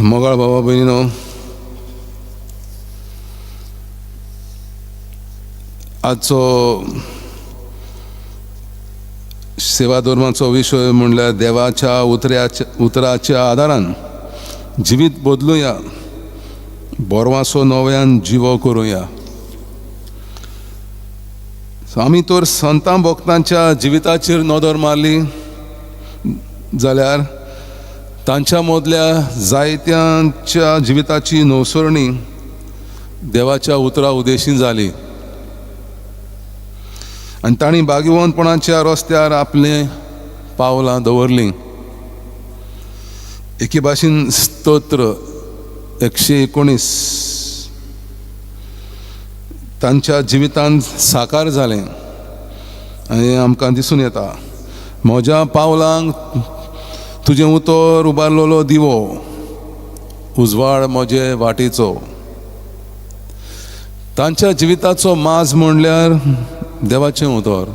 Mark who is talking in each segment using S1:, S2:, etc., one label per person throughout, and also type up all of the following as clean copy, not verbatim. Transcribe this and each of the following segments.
S1: मोगाळ भावा भयणीनो, आजचो सेवा धर्माचो विशय म्हणल्यार देवाच्या उतराच्या आदारान जिवीत बदलुया, बोरवासो नव्यान जिवो करुया. आमी तर संतां भक्तांच्या जिविताचेर नदर मारली जाल्यार तांच्या मदल्या जायत्यांच्या जिविताची नवसरणी देवाच्या उतरा उदेशीं जाली आनी तांणी भाग्यवंतपणाच्या रस्त्यार आपले पावलां दवरलीं. एके भाशेन स्तोत्र 119 तांच्या जिवितांत साकार जालें आनी आमकां दिसून येता, म्हज्या पावलांक तुजें उतर उबारलेलो दिवो, उजवाड म्हजे वाटेचो. तांच्या जिविताचो माज म्हणल्यार देवाचें उतर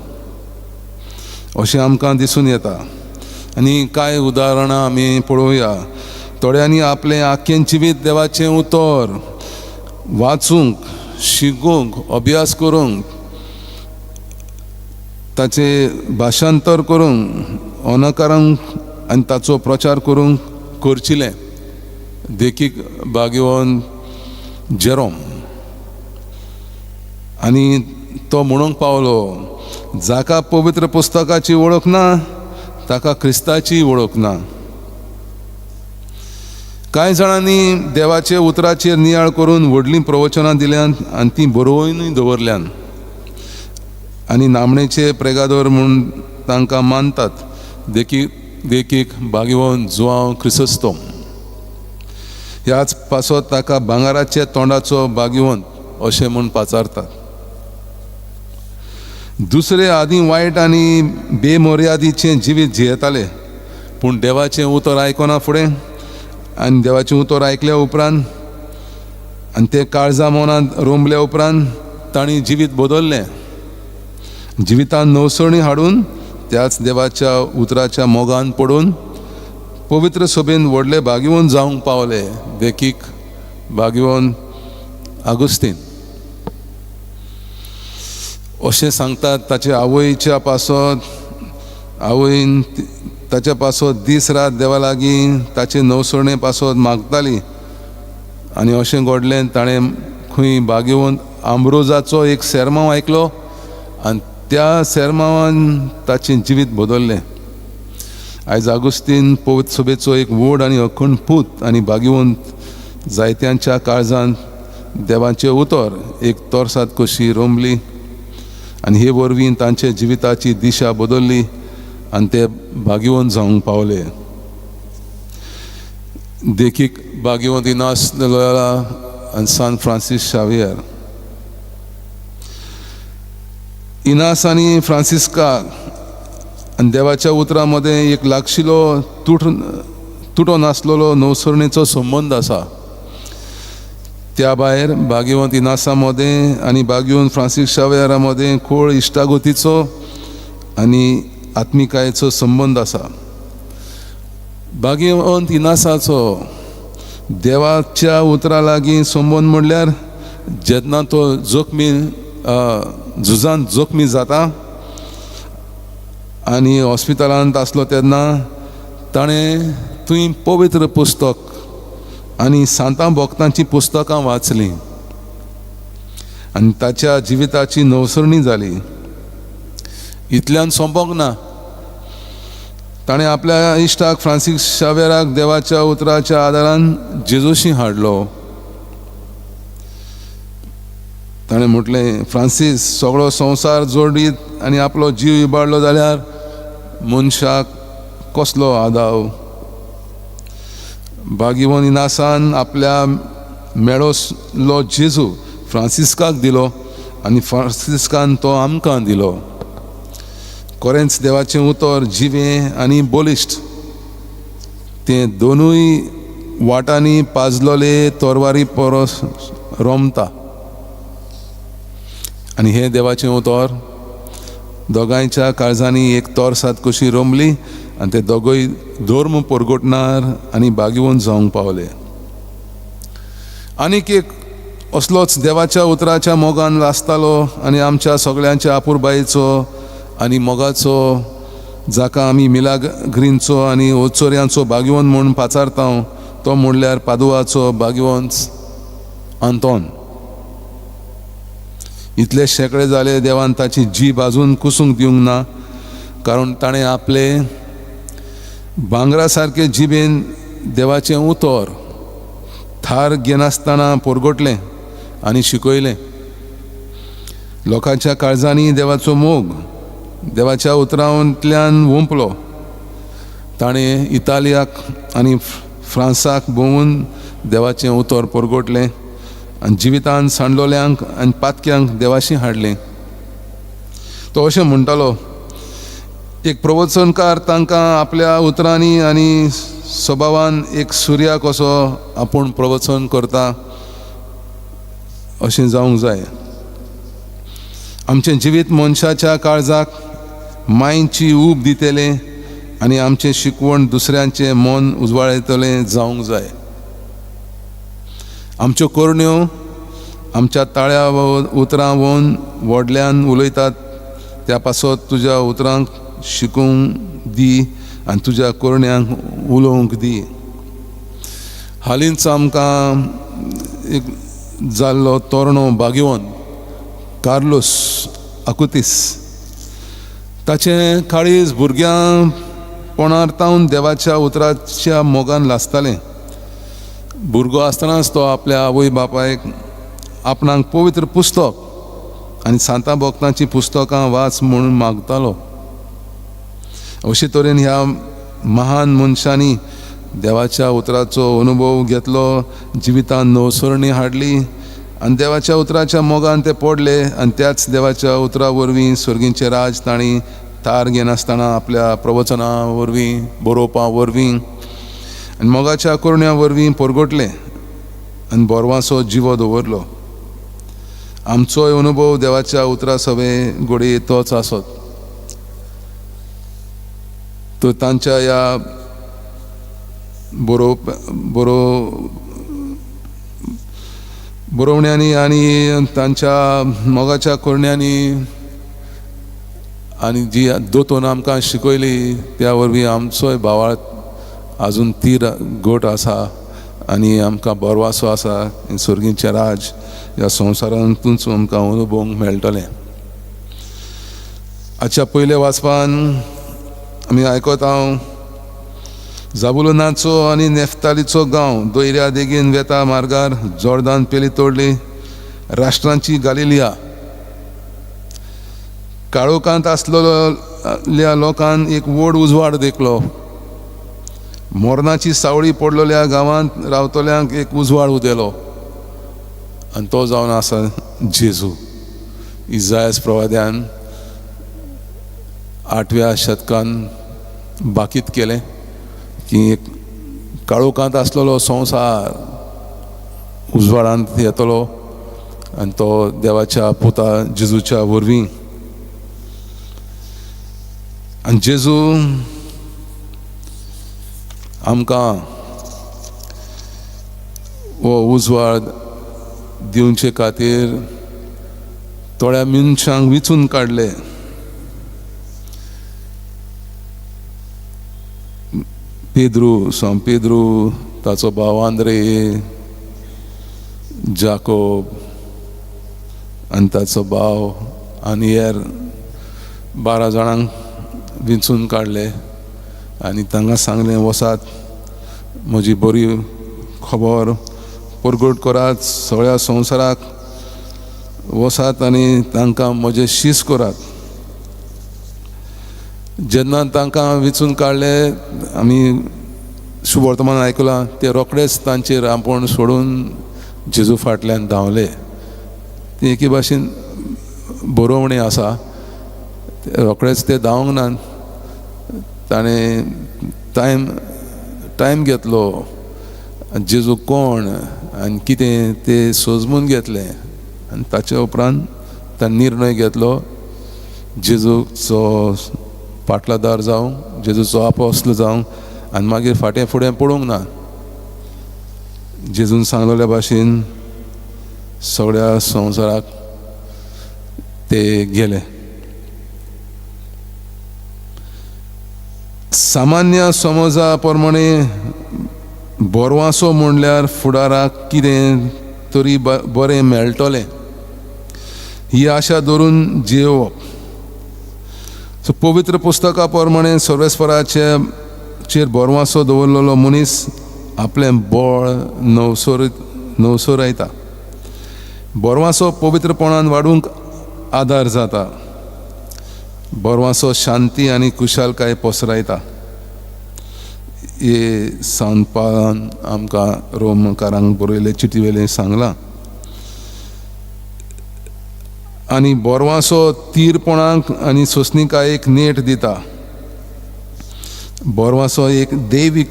S1: अशें आमकां दिसून येता. आनी कांय उदाहरणां आमी पळोवया. थोड्यांनी आपलें आख्खें जिवीत देवाचें उतर वाचूंक, शिकूंक, अभ्यास करूंक, ताचें भाशांतर करूंक, अनाकारांक आनी ताचो प्रचार करूंक करचिलें. देखीक भाग्यवंत जेरोम आनी तो म्हणूंक पावलो, जाका पवित्र पुस्तकाची वळख ना ताका क्रिस्ताची वळख ना. कांय जाणांनी देवाचे उतराचेर नियाळ करून व्हडलीं प्रवचनां दिल्यांत आनी तीं बरोवनूय दवरल्यान आनी नामणेचे प्रेगादोर म्हूण तांकां मानतात. देखीक भाग्यवंत जुआंव क्रिसोस्तोम, ह्याच पासत ताका भांगाराचे तोंडाचो भाग्यवंत अशें म्हूण पाचारतात. दुसरे आदीं वायट आनी बेमर्यादीचें जिवीत जियेताले, पूण देवाचें उतर आयकना फुडें आनी देवाचें उतर आयकल्या उपरांत आनी तें काळजा मनांत रोंबल्या उपरांत तांणी जिवीत बदल्लें. जिवितांत नवसणी हाडून त्याच देवाच्या उतराच्या मोगान पडून पवित्र सभेन व्हडले भाग्यवंत जावंक पावले. देखीक भाग्यवंत आगुस्तीन अशें सांगतात. ताचे आवयच्या पासत आवयन ताच्या पासत दीस रात देवा लागीं ताचे नवसरणे पासत मागताली आनी अशें घडलें. ताणें खंय भाग्यवंत आंब्रोजाचो एक सेरमांव आयकलो आनी त्या सेरमांवान ताचें जिवीत बदल्लें. आयज आगुस्तीन पवित्र सभेचो एक व्हड आनी अखंड पूत आनी भाग्यवंत जायत्यांच्या काळजांत देवाचें उतर एक तोरसाद कशी रोंबली आनी हे वरवीं तांचे जिविताची दिशा बदल्ली आनी ते भाग्यवंत जावंक पावले. देखीक भाग्यवंत इनास de Loyola आनी सान फ्रांसीस शावियर. इनास आनी फ्रांसिस्का आनी देवाच्या उतरां मदें एक लागशिल्लो तुटो नासलेलो नवसरणेचो संबंद आसा. त्या भायर भाग्यवंत इनासा मदें आनी भाग्यवंत फ्रांसीस शावेरा मदें खोल इश्टागतीचो आनी आत्मिकायेचो संबंद आसा. भाग्यवंत इनासाचो देवाच्या उतरा लागीं संबंद म्हणल्यार जेन्ना तो झुजांत जखमी जाता आनी हॉस्पिटलांत आसलो तेन्ना ताणें थंय पवित्र पुस्तक आनी सांतां भक्तांची पुस्तकां वाचलीं आनी ताच्या जिविताची नवसरणी जाली. इतल्यान सोंपोंक ना. ताणें आपल्या इश्टाक फ्रांसीस शावेराक देवाच्या उतराच्या आदारान जेजूशी हाडलो. ताणें म्हटलें, फ्रांसीस, सगळो संवसार जोडीत आनी आपलो जीव इबाडलो जाल्यार मनशाक कसलो आदाव. भाग्यवंत इनासान आपल्या मेळोसलो जेजू फ्रांसिस्काक दिलो आनी फ्रांसिस्कान तो आमकां दिलो. खरेंच देवाचें उतर जिवें आनी बलिश्ट. तें दोनूय वाटांनी पाजलोले तोरवारी परस रोमता आनी हें देवाचें उतर दोगांयच्या काळजांनी एक तोरसाद कशी रोंबली आनी ते दोगूय धर्म परगटणार आनी भाग्यवंत जावंक पावले. आनीक एक असलोच देवाच्या उतराच्या मोगान लासतालो आनी आमच्या सगळ्यांच्या आपुरबायेचो आनी मोगाचो, जाका आमी मिलाग्रींचो आनी ओचोऱ्यांचो बागीवन म्हूण पाचारता, तो म्हणल्यार पादुवाचो बागीवंच आंतोन. इतले शेकडे जाले देवान ताची जीब आजून कुसूंक दिवंक ना, कारण ताणें आपले भांगरा सारके जिबेन देवाचें उतर थार घेनासतना पोरगोटलें आनी शिकयलें. लोकांच्या काळजांनी देवाचो मोग देवाच्या उतरांतल्यान वुंपलो. ताणें इतालियाक आनी फ्रांसाक भोंवून देवाचें उतर पोरगोटलें आनी जिवितांत सांडलोल्यांक आनी पातक्यांक देवाशी हाडलें. तो अशें म्हणटालो, एक प्रवचनकार तांकां आपल्या उतरांनी आनी स्वभावान एक सुर्या कसो आपूण प्रवचन करता अशें जावंक जाय. आमचें जिवीत मनशाच्या काळजाक मायेची ऊब दितलें आनी आमचें शिकवण दुसऱ्यांचें मन उजवाडयतलें जावंक जाय. आमच्यो कोरण्यो आमच्या ताळ्या उतरां वोवन व्हडल्यान उलयतात, त्या पासत तुज्या उतरांक शिकूंक दी आनी तुज्या कोरण्यांक उलोवंक दी. हालींच आमकां एक जाल्लो तोरणो बागीवन कार्लोस आकुतीस, ताचें काळीज भुरग्यां पोणारतावन देवाच्या उतराच्या मोगान लासतालें. भुरगो आसतनाच तो आपल्या आवय बापायक आपणाक पवित्र पुस्तक आनी सांता भोक्तांची पुस्तकां वाच म्हणून मागतालो. अशे तरेन ह्या महान मनशांनी देवाच्या उतराचो अनुभव घेतलो, जिवितांत नवसरणी हाडली आनी देवाच्या उतराच्या मोगान ते पडले आनी त्याच देवाच्या उतरा वरवीं स्वर्गीचें राज तांणी तार घेनासतना आपल्या प्रवचनां वरवीं बरोवपा वरवीं आनी मोगाच्या कोरण्या वरवीं पोरगोटलें आनी बोरवांचो जिवो दवरलो. आमचोय अनुभव देवाच्या उतरा सवे घोडी तोच आसत. तो तांच्या ह्या बरोवण्यांनी आनी तांच्या मोगाच्या कोरण्यांनी आनी जी दोतोन आमकां शिकयली त्या वरवीं आमचोय भावार्थ आजून तीर घोट आसा आनी आमकां बोरवासो आसा. स्वर्गीचें राज ह्या संवसारांतूच आमकां अनुभवूंक मेळटलें. आजच्या पयले वाचपान आमी आयकता, जाबुलनाचो आनी नेफ्तालीचो गांव दोयऱ्या देगेन वेता मार्गार जोर्दान पेली तोडली, राष्ट्रांची गालिलिया. काळोखांत आसलेल्या लोकांक एक व्हड उजवाड देखलो. मोरनाची सावळी पडलेल्या गांवांत रावतल्यांक एक उजवाड उदेलो आनी तो जावन आसा जेजू. इसायास प्रवाद्यान 8व्या शतकांत बाकीत केलें की एक काळोखांत आसलेलो संवसार उजवाडांत येतलो आनी तो देवाच्या पुता जेजूच्या वरवीं. आनी जेजू आमकां हो उजवाड दिवचे खातीर थोड्या मनशांक विचून काडले. पेद्रू, ताचो भाव आंद्रे, जाकोब आनी ताचो भाव आनी हेर 12 जाणांक विंचून काडले आनी तांकां सांगलें, वसात म्हजी बरी खबर परगट करात, सगळ्या संवसाराक वसात आनी तांकां म्हजें शीस करात. जेन्ना तांकां विचून काडले, आमी शुभवर्तमान आयकलां, ते रोखडेच तांचेर आपूण सोडून जेजू फाटल्यान धांवले. ती एके भाशेन बरोवणी आसा. रोखडेच ते धांवंक ना, ताणें टायम घेतलो. जेजू कोण आनी कितें तें सोजमून घेतलें आनी ताचे उपरांत ताणें निर्णय घेतलो जेजूचो पाटलादार जावं, जेजूचो आपोस्तल जावं आनी मागीर फाटें फुडें पडूंक ना. जेजून सांगलेल्या भाशेन सगळ्या संवसाराक ते गेले. सामान्य समजा प्रमाणे बोरवासो म्हणल्यार फुडाराक कितें तरी बरें मेळटलें ही आशा धरून जियोवप. सो पवित्र पुस्तका प्रमाणे सर्वेस्पराचेर बोरवासो दवरलेलो मनीस आपलें बळ नवसोरयता. बोरवासो पवित्रपणान वाडूंक आदार जाता. बोरवासो शांती आनी कुशालकाय पसरयता. हे सांत पावलान आमकां रोमकारांक बरयले चिटी वेले सांगलां. आनी बोरवासो तीरपणाक आनी सोंसणीकायेक नेट दिता. बोरवासो एक दैवीक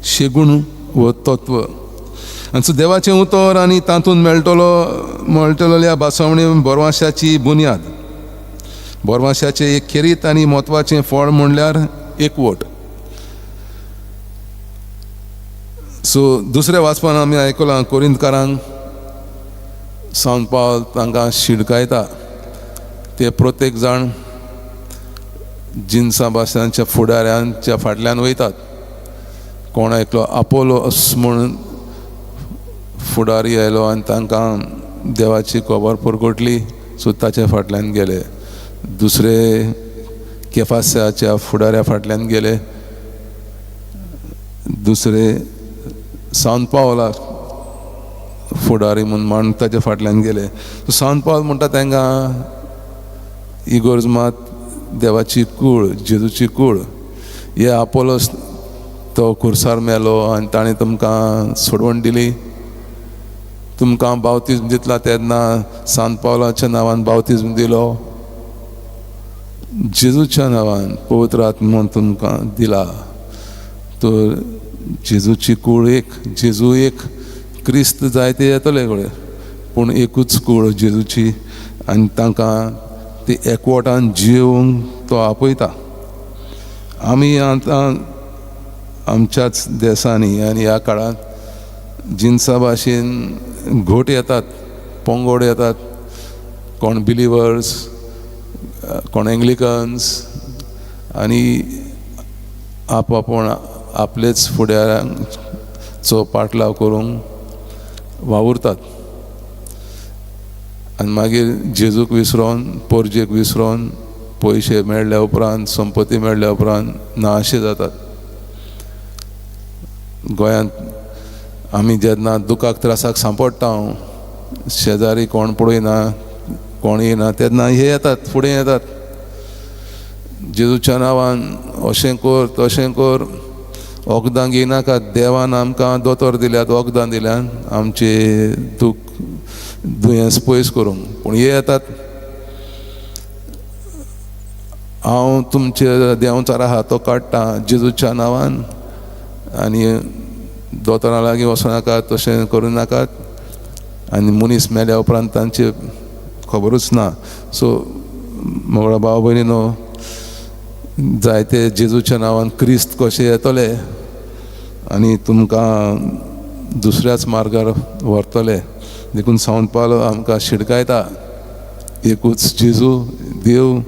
S1: शेगूण व तत्व. आनी सो देवाचें उतर आनी तातूंत मेळटलेल्या भासावणी बोरवाशाची बुन्याद. बोरवाशाचें एक खेरीत आनी म्हत्वाचें फळ म्हणल्यार एकवट. सो दुसऱ्या वाचपान आमी आयकलां कोरिंतकारांक सांत पावल तांकां शिडकायता. ते प्रत्येक जाण जिन्सां भाशणांच्या फुडाऱ्यांच्या फाटल्यान वयतात. कोण एकलो आपोलोस म्हणून फुडारी आयलो आनी तांकां देवाची खबर परगटली, सो ताच्या फाटल्यान गेले. दुसरे केफासाच्या फुडाऱ्या फाटल्यान गेले. दुसरे सांत पावलाक फुडारी म्हणून मांड ताच्या फाटल्यान गेले. सो सांत पावल म्हणटा तांकां इगोर्जमात देवाची कूळ, जेजूची कूळ. हे आपोलोस तो खुर्सार मेलो आनी ताणें तुमकां सोडवण दिली. तुमकां बावतिजम दितला तेन्ना सांत पावलाच्या नांवान बावतिजम दिलो. जेजूच्या नांवान पवित्र आत्मो तुमकां दिला. तर जेजूची कूळ एक, जेजू एक, क्रिस्त जायते येतले कडेन, पूण एकूच कूळ जेजूची. आनी तांकां ती एकवटान जियोवंक तो आपयता. आमी आतां आमच्याच देशांनी आनी ह्या काळांत जिन्सा भाशेन घोट येतात, पंगड येतात. कोण बिलिवर्स, कोण एंग्लिकन्स, आनी आपापण आपलेच फुडाऱ्यांचो पाटलाव करूंक वावुरतात. आनी मागीर जेजूक विसरोन, पोरजेक विसरोन, पयशे मेळ्ळ्या उपरांत, संपत्ती मेळ्ळ्या उपरांत नाशे जातात. गोंयांत आमी जेन्ना दुखाक त्रासाक सांपडटा, शेजारी कोण पळयना, कोण येना, तेन्ना हे येतात, फुडें येतात. जेजूच्या नांवान अशें कर, तशें कर, वखदां घेयनाकात. देवान आमकां दोतोर दिल्यात, वखदां दिल्यात आमचे दुयेंस पयस करूंक. पूण हे येतात, हांव तुमचे देंवचारा हातो काडटा जेजूच्या नांवान, आनी दोतोरा लागीं वचनाकात, तशें करूं नाकात. आनी मनीस मेल्या उपरांत तांची खबरूच ना. सो मोगळा भाव भयणीनो, जायते जेजूच्या नांवान क्रिस्त कशें येतले आनी तुमकां दुसऱ्याच मार्गार व्हरतले. देखून सांत पावल आमकां शिडकायता, एकूच जेजू देव,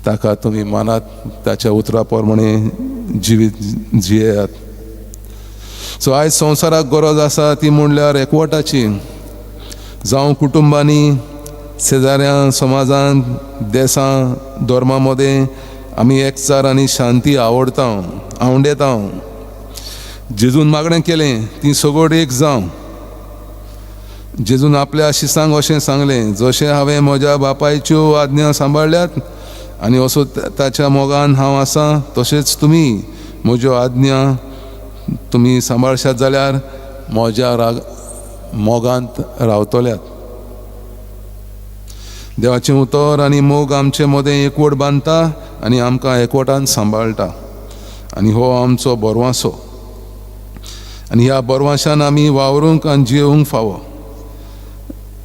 S1: ताका तुमी मानात, ताच्या उतरा प्रमाणे जिवीत जियेयात. सो आयज संवसाराक गरज आसा ती म्हणल्यार एकवटाची. जावं कुटुंबांनी, शेजाऱ्यां, समाजांत, देशां, धर्मा मदें आमी एकचार आनी शांती आवडेता. जेजून मागणें केलें ती सगोड एक जावं. जेजून आपल्या शिसांक अशें सांगलें, जशें हांवें म्हज्या बापायच्यो आज्ञा सांबाळल्यात आनी असो ताच्या मोगान हांव आसां, तशेंच तुमी म्हज्यो आज्ञा तुमी सांबाळशात जाल्यार म्हज्या मोगांत रावतल्यात. देवाचें उतर आनी मोग आमचे मदें एकवट बांदता आनी आमकां एकवटान सांबाळटा. आनी हो आमचो बोरवासो. आनी ह्या बोरवाशान आमी वावरूंक आनी जियोवंक फावो.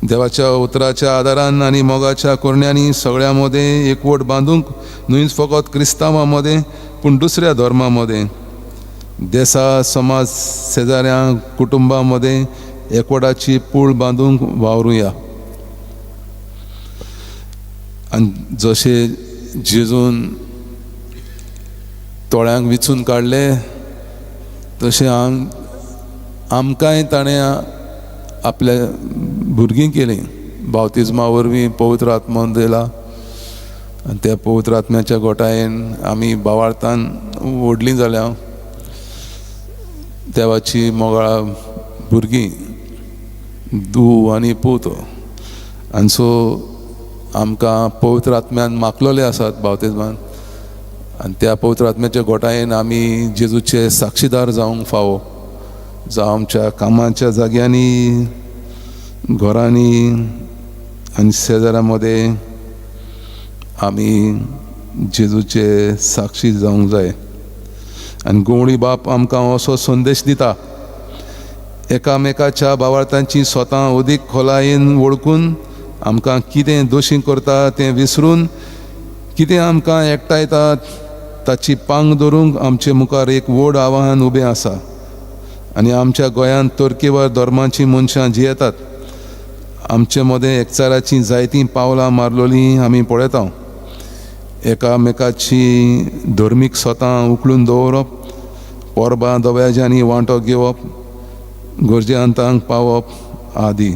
S1: देवाच्या उतराच्या आदारान आनी मोगाच्या कोरण्यांनी सगळ्या मदें एकवट बांदूंक, न्हूच फकत क्रिस्तांवां मदें पूण दुसऱ्या धर्मां मदें. देसा समाज शेजाऱ्या कुटुंबामध्ये एकवटाची पूल बांधूंक वावरूया. आणि जशे जेजून तोळ्यांक विचून काडले तशें आमकांय ताणें आपल्या भुरगीं केलीं. बावतिजमा वरवीं पवित्र आत्मा दिला आनी त्या पवित्र आत्म्याच्या गोठायेन आमी भावार्थान व्हडलीं जाल्या देवाची मोगाळा भुरगीं धूव आनी पूत. आनी सो आमकां पवित्र आत्म्यान माखलोले आसात बावतिजमान. आनी त्या पवित्र आत्म्याच्या गोठायेन आमी जेजूचे साक्षीदार जावंक फावो. जावं आमच्या कामाच्या जाग्यांनी, घरांनी आनी शेजाऱ्यां मदें आमी जेजूचे साक्षी जावंक जाय. आनी गवळी बाप आमकां असो संदेश दिता, एकामेकाच्या भावार्थांची स्वता अदीक खोलायेन वळखून आमकां कितें दोशी करता तें विसरून कितें आमकां एकठांयता ताची पांग धरूंक आमचे मुखार एक व्हड आव्हान उबें आसा. आनी आमच्या गोंयांत तर्केवार धर्मांची मनशां जियेतात. आमचे मदें एकचाराची जायतीं पावलां मारलोलीं आमी पळयता. एकामेकाची धर्मीक स्वता उखलून दवरप, परबां दबाज्यांनी वांटो घेवप, गरजेवंतांक पावप आदी.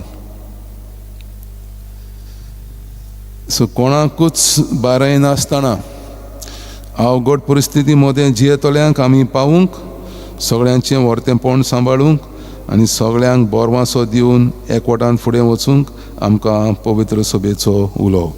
S1: सो कोणाकूच बाराय नासतना अवघड परिस्थिती मदें जियेतल्यांक आमी पावूंक, सगळ्यांचें वर्तेपण सांबाळूंक आनी सगळ्यांक बोरवांसो दिवन एकवटान फुडें वचूंक आमकां पवित्र सभेचो उलो.